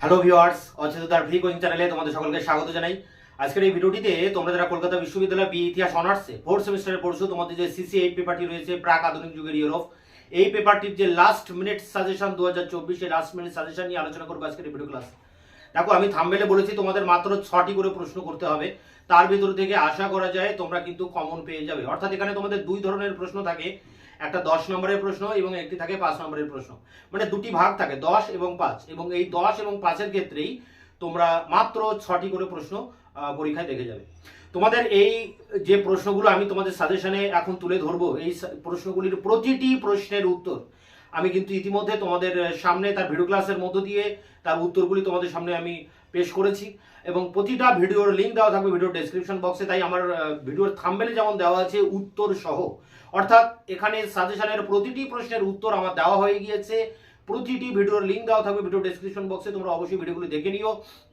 Hello viewers, অচেতনতার free coaching চ্যানেলে তোমাদের সকলকে স্বাগত জানাই। আজকের এই ভিডিওটিতে তোমরা যারা কলকাতা বিশ্ববিদ্যালয় বি ইতিহাস অনার্সে ফোর্থ সেমিস্টারে পড়ছো, তোমাদের যে সিসি8 পেপারটি রয়েছে প্রাক আধুনিক যুগের ইউরোপ, এই পেপারটির যে লাস্ট মিনিট সাজেশন 2024 এর লাস্ট মিনিট সাজেশন নিয়ে আলোচনা করবো আজকের এই ভিডিও ক্লাস। দেখো, আমি থাম্বনেলে বলেছি তোমাদের মাত্র 6টি করে প্রশ্ন করতে হবে, তার ভিতর থেকে আশা করা যায় তোমরা কিন্তু কমন পেয়ে যাবে। অর্থাৎ এখানে তোমাদের দুই ধরনের প্রশ্ন থাকে, একটা 10 নম্বরের প্রশ্ন এবং একটি থাকে 5 নম্বরের প্রশ্ন। মানে দুটি ভাগ থাকে 10 এবং 5, এবং এই 10 এবং 5-এর ক্ষেত্রেই তোমরা মাত্র 6টি করে প্রশ্ন পরীক্ষায় দেখে যাবে। তোমাদের এই যে প্রশ্নগুলো আমি তোমাদের সাজেশনে এখন তুলে ধরবো, এই প্রশ্নগুলির প্রতিটি প্রশ্নের উত্তর আমি কিন্তু ইতিমধ্যে তোমাদের সামনে তার ভিডিও ক্লাসের মধ্য দিয়ে তার উত্তরগুলি তোমাদের সামনে আমি পেশ করেছি, এবং প্রতিটা ভিডিওর লিঙ্ক দেওয়া থাকবে ভিডিও ডেসক্রিপশন বক্সে। তাই আমার ভিডিওর থাম্বনেলে যেমন দেওয়া আছে উত্তর সহ, অর্থাৎ এখানে সাজেশনের প্রতিটি প্রশ্নের উত্তর আমার দেওয়া হয়ে গিয়েছে। প্রতিটি ভিডিওর লিঙ্ক দেওয়া থাকবে ভিডিও ডেসক্রিপশন বক্সে, তোমরা অবশ্যই ভিডিওগুলো দেখে নিও।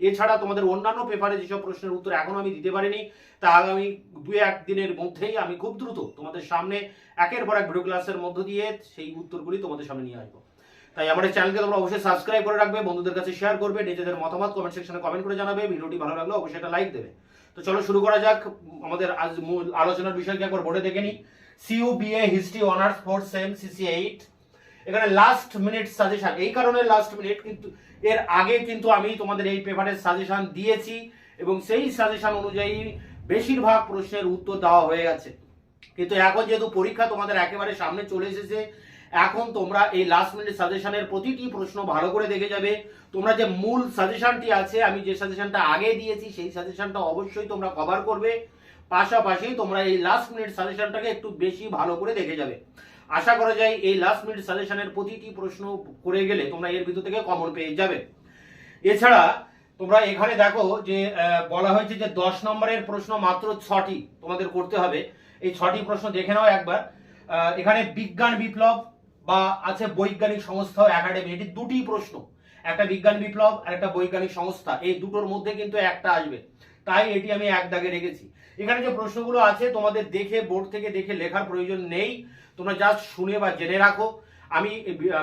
এছাড়া তোমাদের অন্যান্য পেপারে যেসব প্রশ্নের উত্তর এখনো আমি দিতে পারিনি, তা আগামী 2-1 দিনের মধ্যেই আমি খুব দ্রুত তোমাদের সামনে একের পর এক ভিডিও ক্লাসের মধ্য দিয়ে সেই উত্তরগুলি তোমাদের সামনে নিয়ে আসবো। তাই আমার চ্যানেলকে তোমরা অবশ্যই সাবস্ক্রাইব করে রাখবে, বন্ধুদের কাছে শেয়ার করবে, নিজেদের মতামত কমেন্ট সেকশনে কমেন্ট করে জানাবে, ভিডিওটি ভালো লাগলে অবশ্যই একটা লাইক দেবে। তো চলো শুরু করা যাক। আমাদের আজ মূল আলোচনার বিষয়কে একবার বোর্ডে দেখে নিই। সিইউবিএ হিস্ট্রি অনার্স ফোর্থ সেম সিসি8, এখানে লাস্ট মিনিট সাজেশন। এই কারণে লাস্ট মিনিট, কিন্তু এর আগে কিন্তু আমি তোমাদের এই পেপারের সাজেশন দিয়েছি এবং সেই সাজেশন অনুযায়ী বেশিরভাগ প্রশ্নের উত্তর দেওয়া হয়ে গেছে। কিন্তু এখন যেহেতু পরীক্ষা তোমাদের একেবারে সামনে চলে এসেছে, এখন তোমরা এই লাস্ট মিনিট সাজেশনের প্রতিটি প্রশ্ন ভালো করে দেখে যাবে। তোমরা যে মূল সাজেশনটি আছে, আমি যে সাজেশনটা আগে দিয়েছি সেই সাজেশনটা অবশ্যই তোমরা কভার করবে, পাশাপাশি তোমরা এই লাস্ট মিনিট সাজেশনটাকে একটু বেশি ভালো করে দেখে যাবে। আশা করা যায় এই লাস্ট মিনিট সাজেশনের প্রতিটি প্রশ্ন করে গেলে তোমরা এর ভিতর থেকে কমন পেয়ে যাবে। এছাড়া তোমরা এখানে দেখো যে বলা হয়েছে যে 10 নম্বরের প্রশ্ন মাত্র 6টি তোমাদের করতে হবে। এই 6টি প্রশ্ন দেখে নাও একবার। এখানে বিজ্ঞান বিপ্লব বা আছে বৈজ্ঞানিক সংস্থা ও একাডেমি, এটি দুটি প্রশ্ন, একটা বিজ্ঞান বিপ্লব আর একটা বৈজ্ঞানিক সংস্থা, এই দুটোর মধ্যে কিন্তু একটা আসবে, তাই এটি আমি এক দাগে রেখেছি। এখানে যে প্রশ্নগুলো আছে তোমাদের দেখে বোর্ড থেকে দেখে লেখার প্রয়োজন নেই, তোমরা জাস্ট শুনে বা জেনে রাখো। আমি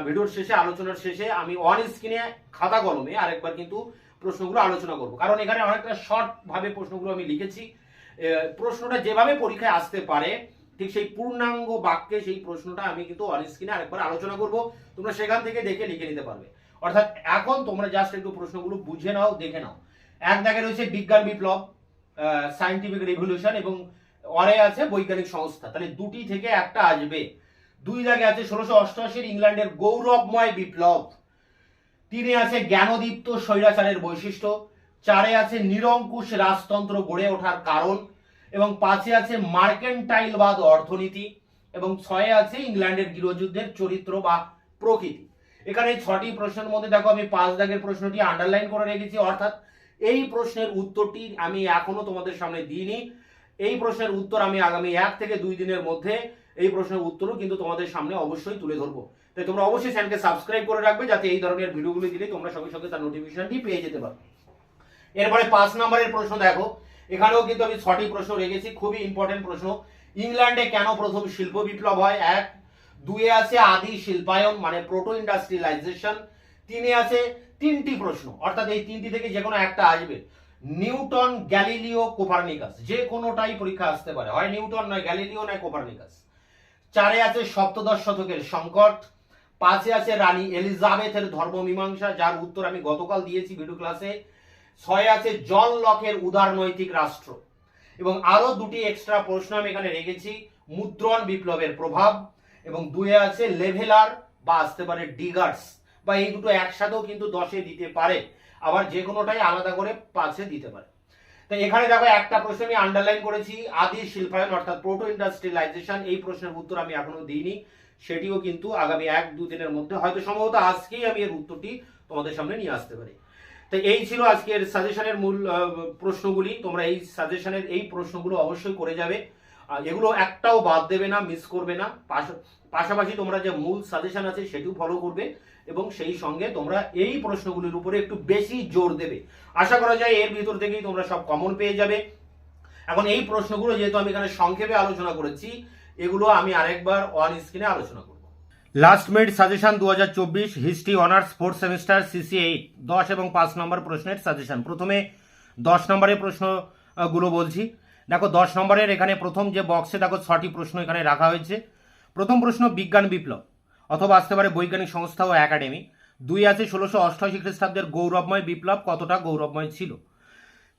ভিডিওর শেষে, আলোচনার শেষে আমি অন স্ক্রিনে খাতা কলমে আরেকবার কিন্তু প্রশ্নগুলো আলোচনা করব, কারণ এখানে অনেকটা শর্ট ভাবে প্রশ্নগুলো আমি লিখেছি। প্রশ্নটা যেভাবে পরীক্ষায় আসতে পারে ঠিক সেই পূর্ণাঙ্গ বাক্যে সেই প্রশ্নটা আমি কিন্তু অন স্ক্রিনে আরেকবার আলোচনা করব, তোমরা সেখান থেকে দেখে লিখে নিতে পারবে। অর্থাৎ এখন তোমরা জাস্ট একটু প্রশ্নগুলো বুঝে নাও, দেখে নাও। এক দাগে রয়েছে বিজ্ঞান বিপ্লব, সায়েন্টিফিক রেভলিউশন, এবং অরে আছে বৈজ্ঞানিক সংস্থা, তাহলে দুটি থেকে একটা আসবে। 2 দাগে আছে 1688 ইংল্যান্ডের গৌরবময় বিপ্লব। 3-এ আছে জ্ঞানদীপ্ত স্বৈরাচারের বৈশিষ্ট্য। 4-এ আছে নিরঙ্কুশ রাজতন্ত্র গড়ে ওঠার কারণ, এবং 5-এ আছে মার্কেন্টাইলবাদ অর্থনীতি, এবং 6-এ আছে ইংল্যান্ডের গৃহযুদ্ধের চরিত্র বা প্রকৃতি। এখানে 6টি প্রশ্নের মধ্যে দেখো আমি 5 দাগের প্রশ্নটি আন্ডারলাইন করে রেখেছি, অর্থাৎ এই প্রশ্নের উত্তরটি আমি এখনো তোমাদের সামনে দিইনি। এই প্রশ্নের উত্তর আমি আগামী 1 থেকে 2 দিনের মধ্যে এই প্রশ্নের উত্তরও কিন্তু তোমাদের সামনে অবশ্যই তুলে ধরবো। তাই তোমরা অবশ্যই চ্যানেলকে সাবস্ক্রাইব করে রাখবে, যাতে এই ধরনের ভিডিওগুলি দিলে তোমরা সঙ্গে সঙ্গে তার নোটিফিকেশনটি পেয়ে যেতে পারো। এরপরে 5 নম্বরের প্রশ্ন দেখো, এখানেও কিন্তু আমি 6টি প্রশ্ন রেখেছি, খুবই ইম্পর্টেন্ট প্রশ্ন। ইংল্যান্ডে কেন প্রথম শিল্প বিপ্লব হয়? 1। 2-এ আছে আদি শিল্পায়ন মানে প্রোটো ইন্ডাস্ট্রিয়ালাইজেশন। 3-এ আছে 3টি প্রশ্ন, অর্থাৎ এই 3টি থেকে যে কোনো একটা আসবে। নিউটন, গ্যালিলিও, কোপার্নিকাস, যে কোনোটাই পরীক্ষা আসতে পারে, হয় নিউটন, নয় গ্যালিলিও, নয় কোপার্নিকাস। 4-এ আছে সপ্তদশ শতকের সংকট। 5-এ আছে রানী এলিজাবেথের ধর্মমীমাংসা, যার উত্তর আমি গতকাল দিয়েছি ভিডিও ক্লাসে। 6-এ আছে জন লকের উদারনৈতিক রাষ্ট্র, এবং আরো 2টি এক্সট্রা প্রশ্ন আমি এখানে রেখেছি, মুদ্রণ বিপ্লবের প্রভাব, এবং 2-এ আছে লেভেলার বা আসতে পারে ডিগার্স, বা এই দুটো একসাথেও কিন্তু 10-এ দিতে পারে, আবার যে কোনোটাই আলাদা করে 5-এ দিতে পারে। তো এখানে দেখো একটা প্রশ্ন আমি আন্ডারলাইন করেছি, আদি শিল্পায়ন অর্থাৎ প্রোটো ইন্ডাস্ট্রিয়ালাইজেশন, এই প্রশ্নের উত্তর আমি এখনো দিইনি, সেটিও কিন্তু আগামী 1-2 দিনের মধ্যে, হয়তো সম্ভবত আজকেই আমি এর উত্তরটি তোমাদের সামনে নিয়ে আসতে পারি। তো এই ছিল আজকের সাজেশনের মূল প্রশ্নগুলি। তোমরা এই সাজেশনের এই প্রশ্নগুলো অবশ্যই করে যাবে, এগুলো একটাও বাদ দেবে না, মিস করবে না। পাশাপাশি তোমরা যে মূল সাজেশন আছে সেটিও ফলো করবে, এবং সেই সঙ্গে তোমরা এই প্রশ্নগুলির উপরে একটু বেশি জোর দেবে। আশা করা যায় এর ভিতর থেকেই তোমরা সব কমন পেয়ে যাবে। এখন এই প্রশ্নগুলো যেহেতু আমি এখানে সংক্ষেপে আলোচনা করেছি, এগুলো আমি আরেকবার অন স্ক্রিনে আলোচনা করব। Last minute suggestion 2024 history honours fourth semester CC 8 10 এবং 5 নম্বর প্রশ্নের সাজেশন। প্রথমে 10 নম্বরের প্রশ্নগুলো বলছি। দেখো 10 নম্বরের এখানে প্রথম যে বক্সে দেখো 6টি প্রশ্ন এখানে রাখা হয়েছে। প্রথম প্রশ্ন বিজ্ঞান বিপ্লব অথবা আসতে পারে বৈজ্ঞানিক সংস্থা ও একাডেমি। 2 আছে 1688 খ্রিস্টাব্দের গৌরবময় বিপ্লব কতটা গৌরবময় ছিল।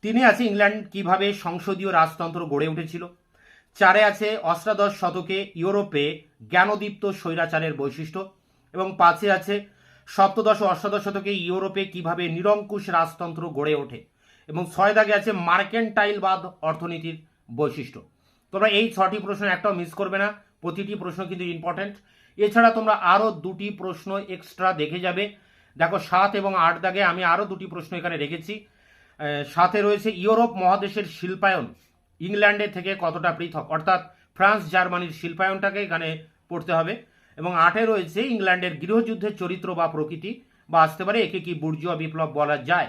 3 আছে ইংল্যান্ড কিভাবে সংসদীয় রাজতন্ত্র গড়ে উঠেছিল। 4 আছে অষ্টাদশ শতকে ইউরোপে জ্ঞানদীপ্ত স্বৈরাচারের বৈশিষ্ট্য। এবং 5 আছে সপ্তদশ ও অষ্টাদশ শতকে ইউরোপে কিভাবে নিরঙ্কুশ রাজতন্ত্র গড়ে ওঠে। এবং 6 দাগে আছে মার্কেন্টাইলবাদ অর্থনীতির বৈশিষ্ট্য। তোমরা এই 6টি প্রশ্ন একটাও মিস করবে না, প্রতিটি প্রশ্ন কিন্তু ইম্পর্টেন্ট। এছাড়া তোমরা আরও 2টি প্রশ্ন এক্সট্রা দেখে যাবে। দেখো 7 এবং 8 দাগে আমি আরও 2টি প্রশ্ন এখানে রেখেছি। 7 রয়েছে ইউরোপ মহাদেশের শিল্পায়ন ইংল্যান্ডের থেকে কতটা পৃথক, অর্থাৎ ফ্রান্স জার্মানির শিল্পায়নটাকে এখানে পড়তে হবে। এবং 8 রয়েছে ইংল্যান্ডের গৃহযুদ্ধের চরিত্র বা প্রকৃতি, বা আসতে পারে একে কি বুর্জুয়া বিপ্লব বলা যায়।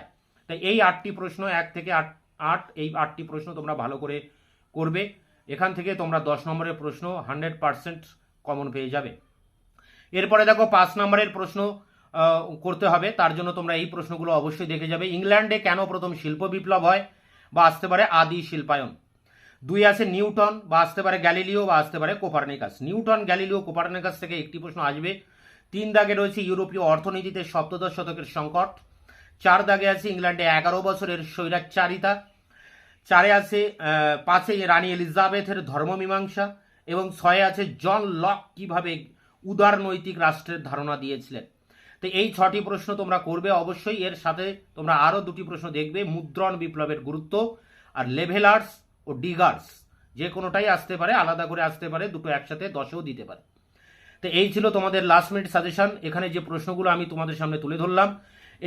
তাই এই 8টি প্রশ্ন 1 থেকে 8 এই 8টি প্রশ্ন তোমরা ভালো করে করবে। এখান থেকে তোমরা 10 নম্বরের প্রশ্ন 100% কমন পেয়ে যাবে। এরপরে দেখো 5 নম্বরের প্রশ্ন করতে হবে, তার জন্য তোমরা এই প্রশ্নগুলো অবশ্যই দেখে যাবে। ইংল্যান্ডে কেন প্রথম শিল্প বিপ্লব হয়, বা আসতে পারে আদি শিল্পায়ন। 2 আছে নিউটন, বা আসতে পারে গ্যালিলিও, বা আসতে পারে কোপারনিকাস। নিউটন, গ্যালিলিও, কোপারনিকাস থেকে একটি প্রশ্ন আসবে। 3 দাগে রয়েছে ইউরোপীয় অর্থনীতিতে সপ্তদশ শতকের সংকট। 4 দাগে আছে ইংল্যান্ডে 11 বছরের স্বৈরাচারিতা। 4 আছে 5 রানী এলিজাবেথের ধর্মমীমাংসা। এবং 6 আছে জন লক কিভাবে উদারনৈতিক রাষ্ট্রের ধারণা দিয়েছিলেন। তো এই 6টি প্রশ্ন তোমরা করবে অবশ্যই। এর সাথে তোমরা আরও 2টি প্রশ্ন দেখবে, মুদ্রণ বিপ্লবের গুরুত্ব আর লেভেলার্স ও ডিগার্স, যে কোনোটাই আসতে পারে, আলাদা করে আসতে পারে, দুটো একসাথে 10এও দিতে পারে। তো এই ছিল তোমাদের লাস্ট মিনিট সাজেশন। এখানে যে প্রশ্নগুলো আমি তোমাদের সামনে তুলে ধরলাম,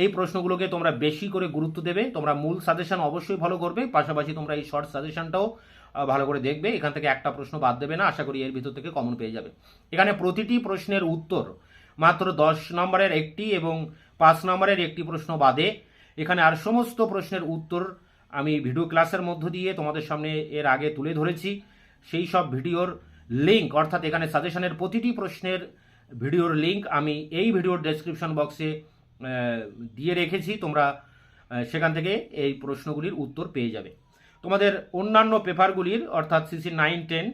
এই প্রশ্নগুলোকে তোমরা বেশি করে গুরুত্ব দেবে। তোমরা মূল সাজেশন অবশ্যই ফলো করবে, পাশাপাশি তোমরা এই শর্ট সাজেশনটাও ভালো করে দেখবে। এখান থেকে একটা প্রশ্ন বাদ দেবে না, আশা করি এর ভিতর থেকে কমন পেয়ে যাবে। এখানে প্রতিটি প্রশ্নের উত্তর মাত্র 10 নম্বরের একটি এবং 5 নম্বরের একটি প্রশ্ন বাদে এখানে আর সমস্ত প্রশ্নের উত্তর আমি ভিডিও ক্লাসের মধ্য দিয়ে তোমাদের সামনে এর আগে তুলে ধরেছি। সেই সব ভিডিওর লিঙ্ক, অর্থাৎ এখানে সাজেশনের প্রতিটি প্রশ্নের ভিডিওর লিঙ্ক আমি এই ভিডিওর ডেসক্রিপশন বক্সে দিয়ে রেখেছি। তোমরা সেখান থেকে এই প্রশ্নগুলির উত্তর পেয়ে যাবে। তোমাদের অন্যান্য পেপারগুলির, অর্থাৎ সিসি 9, 10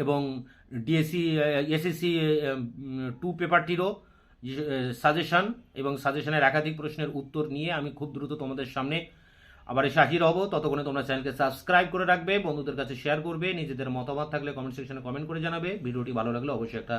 এবং ডিএসসি এসএসসি 2 পেপারটিরও সাজেশন এবং সাজেশনের একাধিক প্রশ্নের উত্তর নিয়ে আমি খুব দ্রুত তোমাদের সামনে আবার এসে হাজির হব। ততক্ষণে তোমরা চ্যানেলকে সাবস্ক্রাইব করে রাখবে, বন্ধুদের কাছে শেয়ার করবে, নিজেদের মতামত থাকলে কমেন্ট সেকশনে কমেন্ট করে জানাবে। ভিডিওটি ভালো লাগলে অবশ্যই একটা